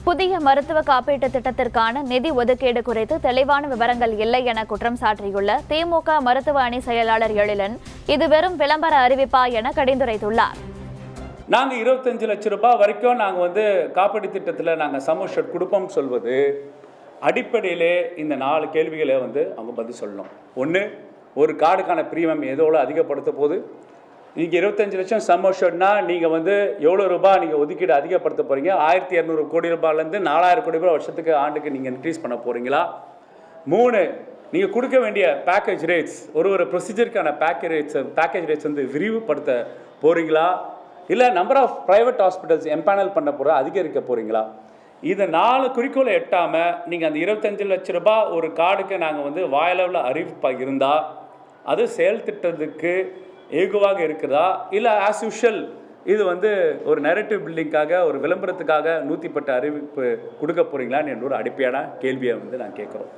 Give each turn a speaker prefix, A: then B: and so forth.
A: புதிய மருத்துவ காப்பீட்டு திட்டத்திற்கான நிதி ஒதுக்கீடு குறித்து தெளிவான விவரங்கள் இல்லை என குற்றம் சாட்டியுள்ள திமுக மருத்துவ அணி செயலாளர் எழிலன் இது வெறும் விளம்பர அறிவிப்பா என கடிந்துரைத்துள்ளார்.
B: நாங்கள் 25 லட்சம் ரூபாய் வரைக்கும் நாங்கள் காப்பீடு திட்டத்தில் நாங்கள் சமோஷட் கொடுப்போம் சொல்வது அடிப்படையிலே இந்த 4 கேள்விகளை அவங்க பதில் சொல்லணும். ஒன்று, ஒரு கார்டுக்கான பிரீமியம் எதோட அதிகப்படுத்த போது நீங்கள் 25 லட்சம் சமோஷட்னா நீங்கள் எவ்வளோ ரூபாய் நீங்கள் ஒதுக்கீடு அதிகப்படுத்த போகிறீங்க? 1200 கோடி ரூபாயிலேருந்து 4000 கோடி ரூபாய் வருஷத்துக்கு ஆண்டுக்கு நீங்கள் இன்க்ரீஸ் பண்ண போகிறீங்களா? 3, நீங்கள் கொடுக்க வேண்டிய பேக்கேஜ் ரேட்ஸ் ஒரு ப்ரொசீஜருக்கான பேக்கேஜ் ரேட்ஸ் விரிவுபடுத்த போகிறீங்களா? இல்லை number of private hospitals empanel பண்ண போகிற அதிகரிக்க போகிறீங்களா? இது 4 குறிக்கோளை எட்டாமல் நீங்கள் அந்த 25 லட்சம் ரூபாய் ஒரு கார்டுக்கு நாங்கள் வாயளவில் அறிவிப்பாக இருந்தால் அது செயல் திட்டத்துக்கு ஏகுவாக இருக்கிறதா, இல்லை ஆஸ் யூஷுவல் இது ஒரு நெரேட்டிவ் பில்டிங்காக ஒரு விளம்பரத்துக்காக 110 அறிவிப்பு கொடுக்க போகிறீங்களான்னு ஒரு அடிப்படையான கேள்வியை நான் கேட்குறோம்.